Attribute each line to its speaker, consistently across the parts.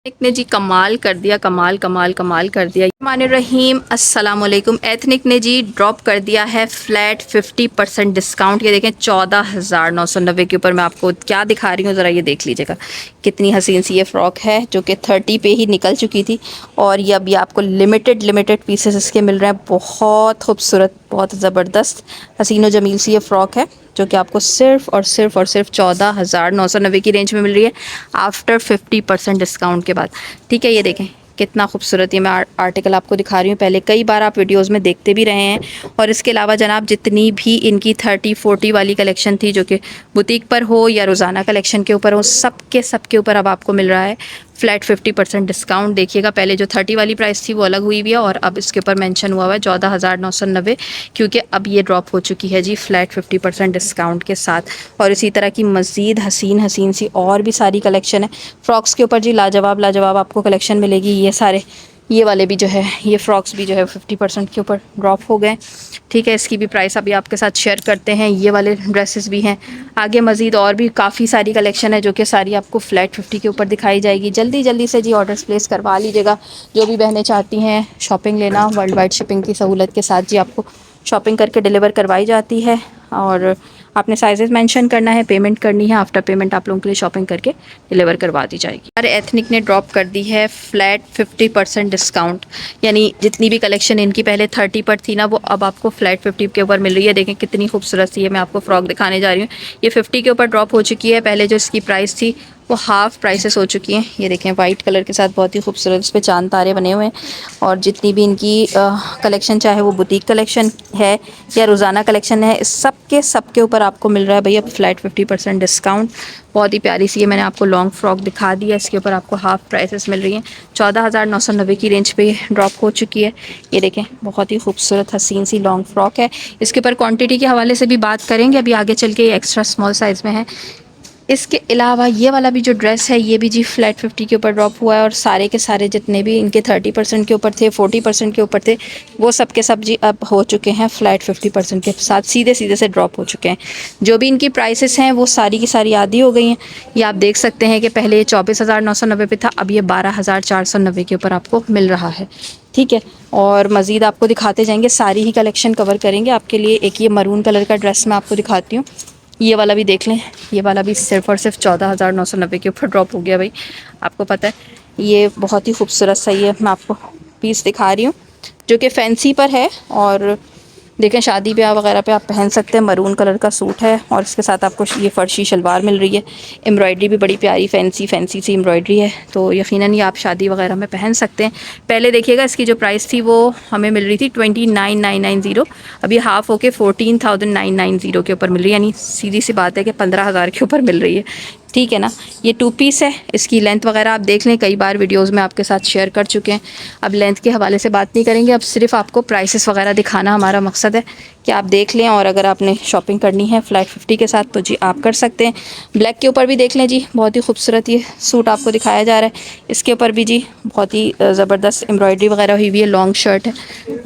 Speaker 1: Ethnic ने जी कमाल कर दिया, कमाल कमाल कमाल कर दिया। रहीम अस्सलाम वालेकुम। एथनिक ने जी ड्रॉप कर दिया है फ्लैट 50% डिस्काउंट। ये देखें 14,990 के ऊपर मैं आपको क्या दिखा रही हूँ, ज़रा ये देख लीजिएगा कितनी हसीन सी ये फ़्रॉक है जो कि 30 पे ही निकल चुकी थी और ये अभी आपको लिमिटेड पीसेस इसके मिल रहे हैं। बहुत खूबसूरत, बहुत ज़बरदस्त हसीन व जमील सी ये फ़्रॉक है जो कि आपको सिर्फ 14,990 की रेंज में मिल रही है आफ्टर 50% डिस्काउंट के बाद। ठीक है, ये देखें कितना खूबसूरत ये मैं आर्टिकल आपको दिखा रही हूँ। पहले कई बार आप वीडियोस में देखते भी रहे हैं। और इसके अलावा जनाब जितनी भी इनकी 30-40 वाली कलेक्शन थी जो कि बुटीक पर हो या रोज़ाना कलेक्शन के ऊपर हो, सबके ऊपर अब आपको मिल रहा है फ्लैट 50% डिस्काउंट। देखिएगा पहले जो 30 वाली प्राइस थी वो अलग हुई हुई है और अब इसके ऊपर मेंशन हुआ हुआ है 14,990, क्योंकि अब ये ड्रॉप हो चुकी है जी फ्लैट 50% डिस्काउंट के साथ। और इसी तरह की मज़ीद हसीन हसीन सी और भी सारी कलेक्शन है फ़्रॉक्स के ऊपर जी। लाजवाब लाजवाब आपको कलेक्शन मिलेगी। ये सारे ये वाले भी जो है, ये फ़्रॉक्स भी जो है 50% के ऊपर ड्रॉप हो गए। ठीक है, इसकी भी प्राइस अभी आपके साथ शेयर करते हैं। ये वाले ड्रेसेस भी हैं। आगे मज़ीद और भी काफ़ी सारी कलेक्शन है जो कि सारी आपको फ्लैट 50 के ऊपर दिखाई जाएगी। जल्दी से जी ऑर्डर्स प्लेस करवा लीजिएगा। जो भी बहनें चाहती हैं शॉपिंग लेना, वर्ल्ड वाइड शिपिंग की सहूलत के साथ जी आपको शॉपिंग करके डिलीवर करवाई जाती है। और आपने साइजेस मेंशन करना है, पेमेंट करनी है। आफ्टर पेमेंट आप लोगों के लिए शॉपिंग करके डिलीवर करवा दी जाएगी। और एथनिक ने ड्रॉप कर दी है फ्लैट 50% डिस्काउंट, यानी जितनी भी कलेक्शन इनकी पहले 30 पर थी ना, वो अब आपको फ्लैट 50 के ऊपर मिल रही है। देखें कितनी खूबसूरत सी है, मैं आपको फ़्रॉक दिखाने जा रही हूँ। ये 50 के ऊपर ड्रॉप हो चुकी है। पहले जो इसकी प्राइस थी वो हाफ़ प्राइसेस हो चुकी हैं। ये देखें वाइट कलर के साथ बहुत ही खूबसूरत इस पे चांद तारे बने हुए हैं। और जितनी भी इनकी कलेक्शन, चाहे वो बुटीक कलेक्शन है या रोज़ाना कलेक्शन है, सबके ऊपर आपको मिल रहा है भैया फ्लैट 50% डिस्काउंट। बहुत ही प्यारी सी है, मैंने आपको लॉन्ग फ्रॉक दिखा दिया। इसके ऊपर आपको हाफ़ प्राइसेस मिल रही हैं। 14,990 की रेंज पे ड्रॉप हो चुकी है। ये देखें बहुत ही खूबसूरत हसीन सी लॉन्ग फ्रॉक है। इसके ऊपर क्वांटिटी के हवाले से भी बात करेंगे अभी आगे चल के। ये एक्स्ट्रा स्मॉल साइज़ में है। इसके अलावा ये वाला भी जो ड्रेस है ये भी जी फ्लैट 50 के ऊपर ड्रॉप हुआ है। और सारे के सारे जितने भी इनके 30% के ऊपर थे, 40% के ऊपर थे, वो सब के सब जी अब हो चुके हैं फ्लैट 50% के साथ, सीधे से ड्रॉप हो चुके हैं। जो भी इनकी प्राइसेस हैं वो सारी की सारी आधी हो गई हैं। ये आप देख सकते हैं कि पहले ये 24,990 पे था, अब ये 12,490 के ऊपर आपको मिल रहा है। ठीक है, और मज़ीद आपको दिखाते जाएंगे, सारी ही कलेक्शन कवर करेंगे आपके लिए। एक ये मरून कलर का ड्रेस मैं आपको दिखाती हूँ। ये वाला भी देख लें, ये वाला भी सिर्फ और सिर्फ 14,990 के ऊपर ड्रॉप हो गया भाई। आपको पता है ये बहुत ही खूबसूरत सा ये मैं आपको पीस दिखा रही हूँ जो कि फैंसी पर है। और देखें शादी ब्याह वगैरह पे आप पहन सकते हैं। मरून कलर का सूट है और इसके साथ आपको ये फ़र्शी शलवार मिल रही है। एम्ब्रॉयडरी भी बड़ी प्यारी फैंसी सी एम्ब्रॉयडरी है, तो यकीनन ये आप शादी वगैरह में पहन सकते हैं। पहले देखिएगा इसकी जो प्राइस थी वो हमें मिल रही थी 29,990, अभी हाफ़ होके 14,990 के ऊपर मिल रही है। यानी सीधी सी बात है कि 15,000 के ऊपर मिल रही है। ठीक है ना। ये 2 पीस है। इसकी लेंथ वगैरह आप देख लें, कई बार वीडियोस में आपके साथ शेयर कर चुके हैं। अब लेंथ के हवाले से बात नहीं करेंगे, अब सिर्फ आपको प्राइसेस वगैरह दिखाना हमारा मकसद है कि आप देख लें। और अगर आपने शॉपिंग करनी है फ्लैट 50 के साथ तो जी आप कर सकते हैं। ब्लैक के ऊपर भी देख लें जी, बहुत ही खूबसूरत ये सूट आपको दिखाया जा रहा है। इसके ऊपर भी जी बहुत ही ज़बरदस्त एम्ब्रॉयडरी वगैरह हुई हुई है। लॉन्ग शर्ट है,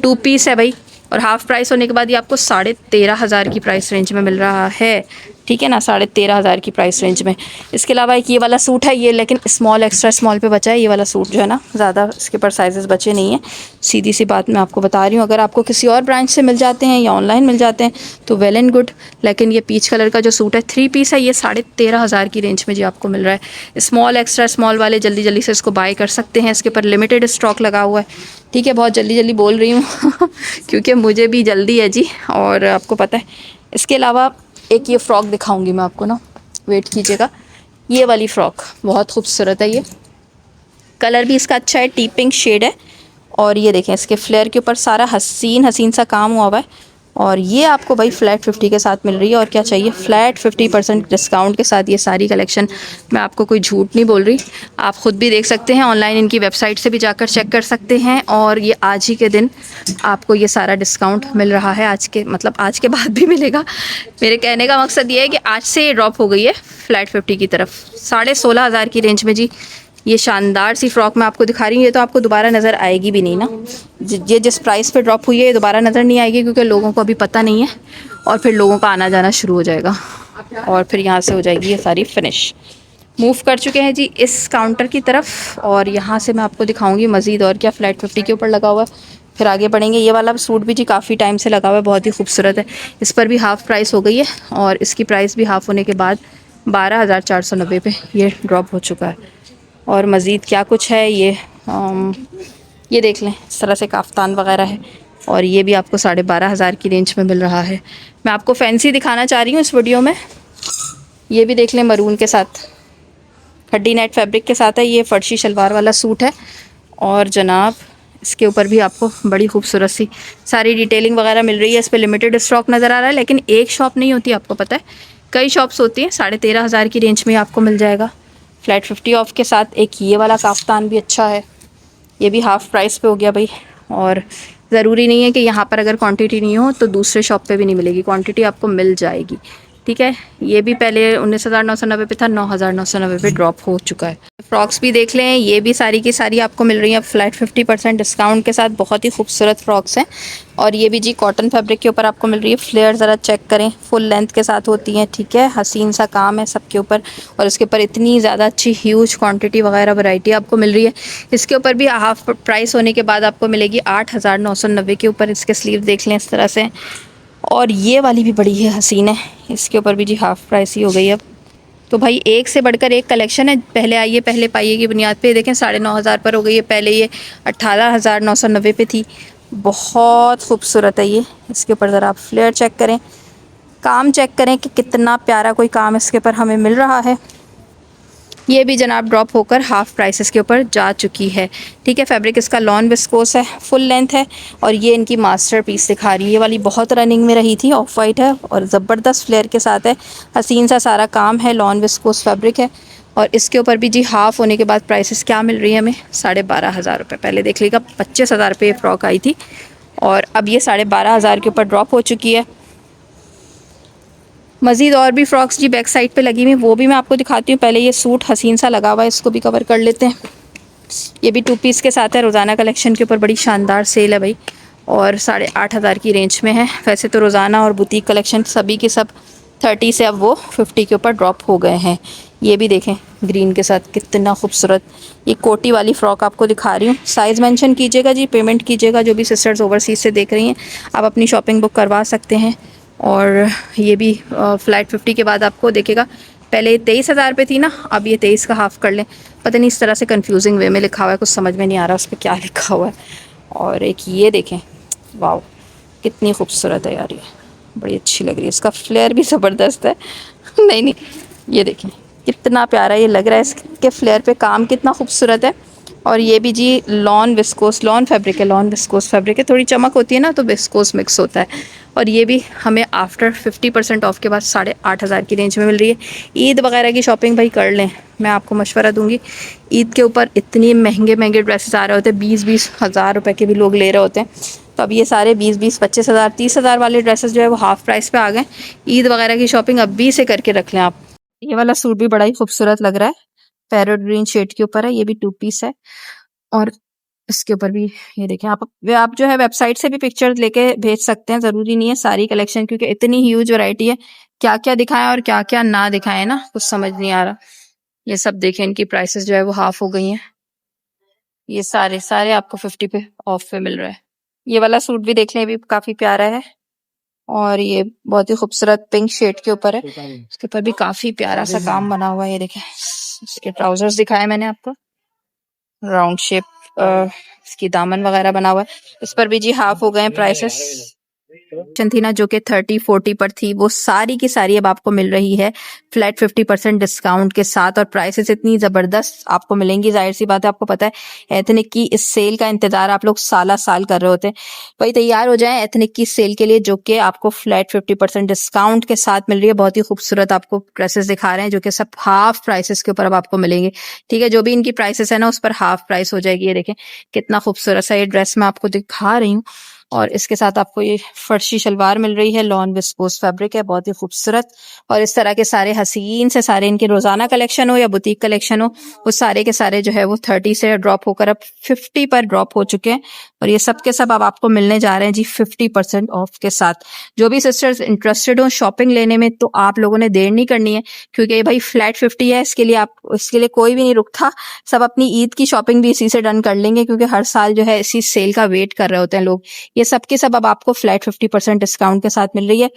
Speaker 1: 2 पीस है भाई। और हाफ़ प्राइस होने के बाद ये आपको 13,500 की प्राइस रेंज में मिल रहा है। ठीक है ना, 13,500 की प्राइस रेंज में। इसके अलावा एक ये वाला सूट है, ये लेकिन स्मॉल एक्स्ट्रा स्मॉल पे बचा है। ये वाला सूट जो है ना, ज़्यादा इसके ऊपर साइजेस बचे नहीं हैं। सीधी सी बात मैं आपको बता रही हूँ, अगर आपको किसी और ब्रांच से मिल जाते हैं या ऑनलाइन मिल जाते हैं तो वेल एंड गुड। लेकिन ये पीच कलर का जो सूट है 3 पीस है, ये 13,500 की रेंज में जी आपको मिल रहा है। स्मॉल एक्स्ट्रा स्मॉल वाले जल्दी से इसको बाय कर सकते हैं। इसके ऊपर लिमिटेड स्टॉक लगा हुआ है। ठीक है, बहुत जल्दी बोल रही हूँ क्योंकि मुझे भी जल्दी है जी, और आपको पता है। इसके अलावा एक ये फ़्रॉक दिखाऊंगी मैं आपको ना, वेट कीजिएगा। ये वाली फ़्रॉक बहुत खूबसूरत है। ये कलर भी इसका अच्छा है, टी पिंक शेड है। और ये देखें इसके फ्लेयर के ऊपर सारा हसीन सा काम हुआ हुआ है। और ये आपको भाई फ्लैट 50 के साथ मिल रही है। और क्या चाहिए, फ्लैट 50% डिस्काउंट के साथ ये सारी कलेक्शन। मैं आपको कोई झूठ नहीं बोल रही, आप ख़ुद भी देख सकते हैं, ऑनलाइन इनकी वेबसाइट से भी जाकर चेक कर सकते हैं। और ये आज ही के दिन आपको ये सारा डिस्काउंट मिल रहा है। आज के मतलब आज के बाद भी मिलेगा। मेरे कहने का मकसद ये है कि आज से ये ड्रॉप हो गई है फ्लैट 50 की तरफ। 16,500 की रेंज में जी ये शानदार सी फ़्रॉक मैं आपको दिखा रही हूँ। ये तो आपको दोबारा नज़र आएगी भी नहीं ना, ये जिस प्राइस पे ड्रॉप हुई है ये दोबारा नज़र नहीं आएगी, क्योंकि लोगों को अभी पता नहीं है। और फिर लोगों का आना जाना शुरू हो जाएगा और फिर यहाँ से हो जाएगी ये सारी फिनिश। मूव कर चुके हैं जी इस काउंटर की तरफ, और यहाँ से मैं आपको दिखाऊंगी मज़ीद और क्या फ्लैट 50 के ऊपर लगा हुआ है। फिर आगे बढ़ेंगे। ये वाला सूट भी जी काफ़ी टाइम से लगा हुआ है, बहुत ही खूबसूरत है। इस पर भी हाफ़ प्राइस हो गई है, और इसकी प्राइस भी हाफ़ होने के बाद 12,490 पे ये ड्रॉप हो चुका है। और मज़ीद क्या कुछ है ये देख लें, इस तरह से काफ्तान वगैरह है, और ये भी आपको 12,500 की रेंज में मिल रहा है। मैं आपको फैंसी दिखाना चाह रही हूँ इस वीडियो में। ये भी देख लें, मरून के साथ खड्डी नेट फैब्रिक के साथ है। ये फर्शी शलवार वाला सूट है, और जनाब इसके ऊपर भी आपको बड़ी खूबसूरत सी सारी डिटेलिंग वगैरह मिल रही है। इस पर लिमिटेड स्टॉक नज़र आ रहा है, लेकिन एक शॉप नहीं होती, आपको पता है, कई शॉप्स होती हैं। 13,500 की रेंज में आपको मिल जाएगा फ्लैट 50 ऑफ के साथ। एक ये वाला काफ्तान भी अच्छा है, ये भी हाफ़ प्राइस पे हो गया भाई। और ज़रूरी नहीं है कि यहाँ पर अगर क्वांटिटी नहीं हो तो दूसरे शॉप पे भी नहीं मिलेगी, क्वांटिटी आपको मिल जाएगी, ठीक है। ये भी पहले 19,990 पे था, 9,990 पे ड्रॉप हो चुका है। फ्रॉक्स भी देख लें, ये भी सारी की सारी आपको मिल रही हैं फ्लैट 50% डिस्काउंट के साथ। बहुत ही खूबसूरत फ्रॉक्स हैं, और ये भी जी कॉटन फैब्रिक के ऊपर आपको मिल रही है। फ्लेयर ज़रा चेक करें, फुल लेंथ के साथ होती हैं, ठीक है। हसीन सा काम है सबके ऊपर, और इसके ऊपर इतनी ज़्यादा अच्छी ह्यूज क्वांटिटी वगैरह वैरायटी आपको मिल रही है। इसके ऊपर भी हाफ प्राइस होने के बाद आपको मिलेगी 8,990 के ऊपर। इसके स्लीव देख लें इस तरह से, और ये वाली भी बड़ी है हसीन है, इसके ऊपर भी जी हाफ़ प्राइस ही हो गई अब। तो भाई एक से बढ़कर एक कलेक्शन है। पहले आइए पहले पाइए की बुनियाद पे देखें 9,500 पर हो गई है, पहले ये 18,990 पे थी। बहुत खूबसूरत है ये। इसके ऊपर ज़रा आप फ्लेयर चेक करें, काम चेक करें कि कितना प्यारा कोई काम इसके ऊपर हमें मिल रहा है। ये भी जनाब ड्रॉप होकर हाफ़ प्राइसेस के ऊपर जा चुकी है, ठीक है। फैब्रिक इसका लॉन विस्कोस है, फुल लेंथ है, और ये इनकी मास्टर पीस दिखा रही है। ये वाली बहुत रनिंग में रही थी, ऑफ वाइट है और ज़बरदस्त फ्लेयर के साथ है, हसीन सा सारा काम है, लॉन विस्कोस फैब्रिक है। और इसके ऊपर भी जी हाफ़ होने के बाद प्राइसेस क्या मिल रही है हमें, 12,500 रुपये। पहले देख लीजिएगा 25,000 रुपये ये फ़्रॉक आई थी, और अब ये 12,500 के ऊपर ड्रॉप हो चुकी है। मज़ीद और भी फ़्रॉक्स जी बैक साइड पे लगी हुई, वो भी मैं आपको दिखाती हूँ। पहले ये सूट हसीन सा लगा हुआ है, इसको भी कवर कर लेते हैं। ये भी 2 पीस के साथ है, रोज़ाना कलेक्शन के ऊपर बड़ी शानदार सेल है भाई, और 8,500 की रेंज में है। वैसे तो रोज़ाना और बुटीक कलेक्शन सभी के सब 30 से अब वो 50 के ऊपर ड्रॉप हो गए हैं। ये भी देखें ग्रीन के साथ कितना खूबसूरत ये कोटी वाली फ़्रॉक आपको दिखा रही हूँ। साइज़ मेंशन कीजिएगा जी, पेमेंट कीजिएगा। जो भी सिस्टर्स ओवरसीज़ से देख रही हैं, आप अपनी शॉपिंग बुक करवा सकते हैं। और ये भी फ्लैट 50 के बाद आपको देखेगा, पहले 23,000 पे थी ना, अब ये 23 का हाफ़ कर लें। पता नहीं इस तरह से कंफ्यूजिंग वे में लिखा हुआ है, कुछ समझ में नहीं आ रहा उस पर क्या लिखा हुआ है। और एक ये देखें, वाह कितनी खूबसूरत है यार, ये बड़ी अच्छी लग रही है। इसका फ्लेयर भी ज़बरदस्त है। नहीं, ये देखें कितना प्यारा ये लग रहा है, इसके फ्लेयर पे काम कितना खूबसूरत है। और ये भी जी लॉन विस्कोस, लॉन फैब्रिक है, लॉन विस्कोस फैब्रिक है। थोड़ी चमक होती है ना तो विस्कोस मिक्स होता है। और ये भी हमें आफ्टर 50% ऑफ के बाद 8,500 की रेंज में मिल रही है। ईद वगैरह की शॉपिंग भाई कर लें, मैं आपको मशवरा दूंगी। ईद के ऊपर इतनी महंगे महंगे ड्रेसेस आ रहे होते हैं, 20-20 हज़ार रुपये के भी लोग ले रहे होते हैं। तो अब ये सारे 20-20, 25,000, 30,000 वाले ड्रेसेस जो है वो हाफ़ प्राइस पे आ गए। ईद वगैरह की शॉपिंग अभी से करके रख लें आप। ये वाला सूट भी बड़ा ही खूबसूरत लग रहा है, पैरेट ग्रीन शेड के ऊपर है। ये भी 2 पीस है, और इसके ऊपर भी ये देखें। आप जो है वेबसाइट से भी पिक्चर लेके भेज सकते हैं, ज़रूरी नहीं है सारी कलेक्शन, क्योंकि इतनी ह्यूज वैरायटी है, क्या क्या दिखाएं और क्या क्या ना दिखाएं ना, कुछ समझ नहीं आ रहा। ये सब देखें, इनकी प्राइसेस जो है वो हाफ हो गई हैं। ये सारे सारे आपको 50 पे ऑफ पे मिल रहा है। ये वाला सूट भी देख लें, ये भी काफी प्यारा है, और ये बहुत ही खूबसूरत पिंक शेड के ऊपर है। इसके ऊपर भी काफी प्यारा सा काम बना हुआ है। ये देखें, इसके ट्राउजर्स दिखाए मैंने आपको, राउंड शेप इसकी दामन वगैरह बना हुआ है। इस पर भी जी हाफ हो गए प्राइसेस। थी ना जो कि 30-40 पर थी, वो सारी की सारी अब आपको मिल रही है फ्लैट 50% डिस्काउंट के साथ, और प्राइसेस इतनी जबरदस्त आपको मिलेंगी। जाहिर सी बात है, आपको पता है एथनिक की इस सेल का इंतजार आप लोग साल साल कर रहे होते हैं। भाई तैयार हो जाएं एथनिक की सेल के लिए, जो कि आपको फ्लैट 50% डिस्काउंट के साथ मिल रही है। बहुत ही खूबसूरत आपको ड्रेसेस दिखा रहे हैं, जो कि सब हाफ प्राइसेस के ऊपर अब आपको मिलेंगे, ठीक है। जो भी इनकी प्राइसेस है ना, उस पर हाफ प्राइस हो जाएगी। ये देखें कितना खूबसूरत सा ये ड्रेस मैं आपको दिखा रही हूँ, और इसके साथ आपको ये फर्शी शलवार मिल रही है, लॉन विस्कोस फैब्रिक है, बहुत ही खूबसूरत। और इस तरह के सारे हसीन से सारे इनके रोजाना कलेक्शन हो या बुटीक कलेक्शन हो, वो सारे के सारे जो है वो 30 से ड्रॉप होकर अब 50 पर ड्रॉप हो चुके हैं। और ये सब के सब अब आपको मिलने जा रहे हैं जी 50% ऑफ के साथ। जो भी सिस्टर्स इंटरेस्टेड हो शॉपिंग लेने में, तो आप लोगों ने देर नहीं करनी है, क्योंकि भाई फ्लैट 50 है, इसके लिए कोई भी नहीं रुकता। सब अपनी ईद की शॉपिंग भी इसी से डन कर लेंगे, क्योंकि हर साल जो है इसी सेल का वेट कर रहे होते हैं लोग। ये सब के सब अब आपको फ्लैट 50% डिस्काउंट के साथ मिल रही है।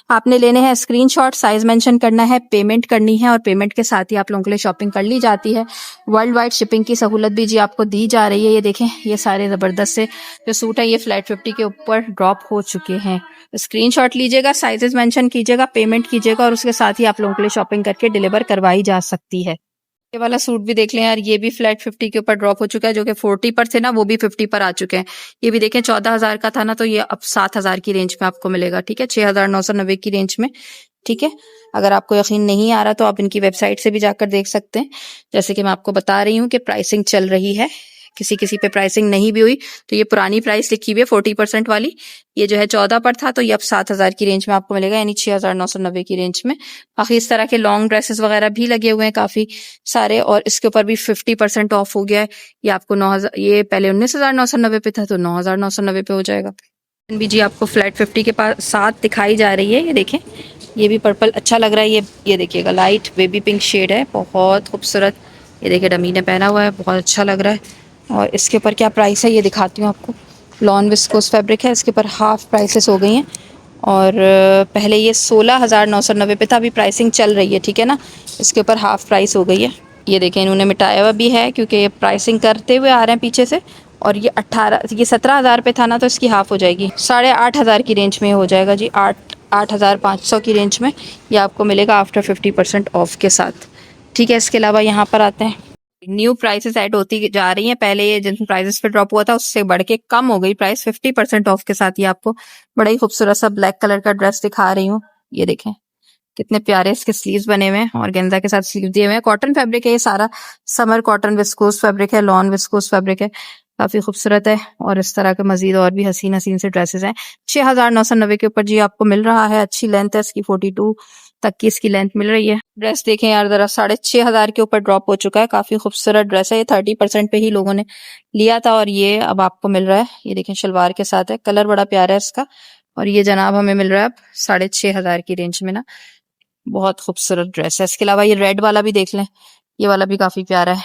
Speaker 1: आपने लेने हैं स्क्रीनशॉट, साइज मेंशन करना है, पेमेंट करनी है, और पेमेंट के साथ ही आप लोगों के लिए शॉपिंग कर ली जाती है। वर्ल्ड वाइड शिपिंग की सहूलत भी जी आपको दी जा रही है। ये देखें, ये सारे जबरदस्त से जो सूट है ये फ्लैट 50 के ऊपर ड्रॉप हो चुके हैं। स्क्रीनशॉट लीजिएगा, साइजेस मेंशन कीजिएगा, पेमेंट कीजिएगा, और उसके साथ ही आप लोगों के लिए शॉपिंग करके डिलीवर करवाई जा सकती है। ये वाला सूट भी देख लें यार, ये भी फ्लैट 50 के ऊपर ड्रॉप हो चुका है। जो कि 40 पर थे ना, वो भी 50 पर आ चुके हैं। ये भी देखें 14,000 का था ना, तो ये अब 7,000 की रेंज में आपको मिलेगा। ठीक है, 6,990 की रेंज में। ठीक है, अगर आपको यकीन नहीं आ रहा तो आप इनकी वेबसाइट से भी जाकर देख सकते हैं। जैसे कि मैं आपको बता रही हूँ कि प्राइसिंग चल रही है, किसी किसी पे प्राइसिंग नहीं भी हुई, तो ये पुरानी प्राइस लिखी हुई है 40% वाली। ये जो है 14 पर था, तो ये अब 7,000 की रेंज में आपको मिलेगा, यानी 6,990 की रेंज में। बाकी इस तरह के लॉन्ग ड्रेसेस वगैरह भी लगे हुए हैं काफी सारे, और इसके ऊपर भी 50% ऑफ हो गया है। ये आपको 9,000, ये पहले 19,990 पे था, तो 9,990 पे हो जाएगा। भी जी आपको फ्लैट 50 के पास साथ दिखाई जा रही है। ये देखें, ये भी पर्पल अच्छा लग रहा है। ये देखिएगा, लाइट बेबी पिंक शेड है, बहुत खूबसूरत। ये देखिए डमी ने पहना हुआ है, बहुत अच्छा लग रहा है। और इसके ऊपर क्या प्राइस है ये दिखाती हूँ आपको। लॉन विस्कोस फैब्रिक है, इसके ऊपर हाफ प्राइसेस हो गई हैं। और पहले ये 16,990 पे था, अभी प्राइसिंग चल रही है। ठीक है ना, इसके ऊपर हाफ प्राइस हो गई है। ये देखें, इन्होंने मिटाया हुआ भी है, क्योंकि ये प्राइसिंग करते हुए आ रहे हैं पीछे से। और ये 17,000 पे था ना, तो इसकी हाफ हो जाएगी, 8,500 की रेंज में हो जाएगा जी। 8,500 की रेंज में ये आपको मिलेगा आफ्टर 50% ऑफ के साथ। ठीक है, इसके अलावा यहाँ पर आते हैं, न्यू प्राइसेस ऐड होती जा रही हैं। पहले ये जिन प्राइसेस पे ड्रॉप हुआ था उससे बढ़ के कम हो गई प्राइस 50% ऑफ के साथ। ये आपको बड़ा ही खूबसूरत सा ब्लैक कलर का ड्रेस दिखा रही हूँ। ये देखें कितने प्यारे इसके स्लीव्स बने हुए हैं, और गेंजा के साथ स्लीव दिए हुए हैं। कॉटन फैब्रिक है ये सारा, समर कॉटन विस्कोस फैब्रिक है, लॉन विस्कोस फैब्रिक है, काफी खूबसूरत है। और इस तरह के मजीद और भी हसीन हसीन से ड्रेसेस हैं। 6,990 के ऊपर जी आपको मिल रहा है। अच्छी लेंथ है इसकी, 42 तक की इसकी लेंथ मिल रही है। ड्रेस देखें यार जरा, 6,500 के ऊपर ड्रॉप हो चुका है। काफी खूबसूरत ड्रेस है ये, 30% पे ही लोगों ने लिया था, और ये अब आपको मिल रहा है। ये देखें शलवार के साथ है, कलर बड़ा प्यारा है इसका। और ये जनाब हमें मिल रहा है अब 6,500 की रेंज में ना, बहुत खूबसूरत ड्रेस है। इसके अलावा ये रेड वाला भी देख लें, ये वाला भी काफी प्यारा है,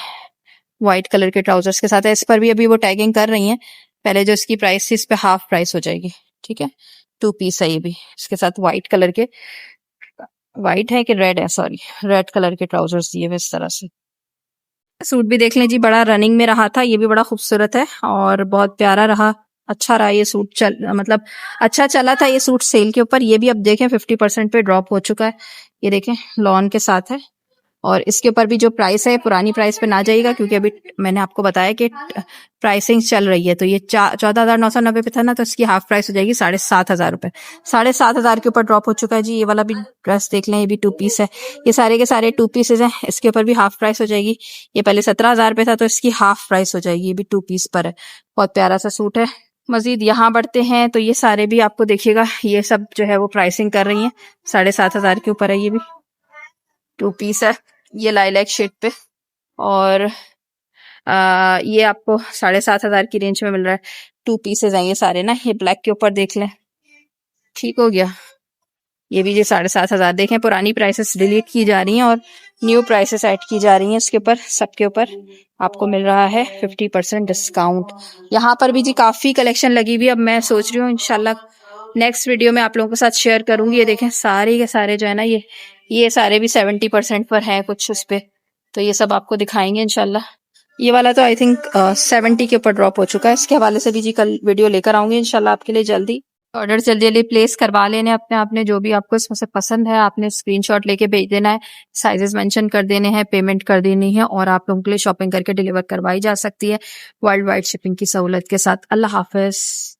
Speaker 1: व्हाइट कलर के ट्राउजर्स के साथ है। इस पर भी अभी वो टैगिंग कर रही हैं, पहले जो इसकी प्राइस थी इस पे हाफ प्राइस हो जाएगी। ठीक है, 2 पीस है ये भी, इसके साथ व्हाइट कलर के, व्हाइट है कि रेड है, सॉरी, रेड कलर के ट्राउजर्स दिए हुए इस तरह से। सूट भी देख लें जी, बड़ा रनिंग में रहा था, ये भी बड़ा खूबसूरत है और बहुत प्यारा रहा, अच्छा रहा ये सूट। मतलब अच्छा चला था ये सूट सेल के ऊपर। ये भी अब देखें 50% पे ड्रॉप हो चुका है। ये देखें लॉन के साथ है, और इसके ऊपर भी जो प्राइस है पुरानी प्राइस पे ना जाइएगा, क्योंकि अभी मैंने आपको बताया कि प्राइसिंग चल रही है। तो ये 14,990 पे था ना, तो इसकी हाफ प्राइस हो जाएगी 7,500 रुपए। 7,500 के ऊपर ड्रॉप हो चुका है जी। ये वाला भी ड्रेस देख लें, ये भी 2 पीस है, ये सारे के सारे 2 पीसेज हैं। इसके ऊपर भी हाफ प्राइस हो जाएगी। ये पहले 17,000 पे था, तो इसकी हाफ प्राइस हो जाएगी। ये भी 2 पीस पर है, बहुत प्यारा सा सूट है। मजीद यहाँ बढ़ते हैं तो ये सारे भी आपको देखिएगा, ये सब जो है वो प्राइसिंग कर रही है, 7,500 के ऊपर है। ये भी 2 पीस है, ये लाइलैक शेड पे, और ये आपको 7,500 की रेंज में मिल रहा है। 2 पीसेज हैं ये सारे ना। ये ब्लैक के ऊपर देख लें, ठीक हो गया। ये भी ये 7,500 देखें, पुरानी प्राइसेस डिलीट की जा रही हैं और न्यू प्राइसेस ऐड की जा रही हैं। इसके ऊपर सबके ऊपर आपको मिल रहा है 50% डिस्काउंट। यहाँ पर भी जी काफी कलेक्शन लगी हुई। अब मैं सोच रही हूँ इंशाल्लाह नेक्स्ट वीडियो में आप लोगों के साथ शेयर करूंगी। ये देखें सारे के सारे जो है ना, ये सारे भी 70% पर हैं कुछ उस पे, तो ये सब आपको दिखाएंगे इंशाल्लाह। ये वाला तो आई थिंक 70 के ऊपर ड्रॉप हो चुका है। इसके हवाले से भी जी कल वीडियो लेकर आऊंगी इंशाल्लाह आपके लिए जल्दी। ऑर्डर जल्दी जल्दी प्लेस करवा लेने अपने, आपने जो भी आपको इसमें से पसंद है आपने स्क्रीनशॉट लेके भेज देना है, साइजेस मेंशन कर देने हैं, पेमेंट कर देनी है, और आप लोगों के लिए शॉपिंग करके डिलीवर करवाई जा सकती है वर्ल्ड वाइड शिपिंग की सहूलत के साथ। अल्लाह हाफिज।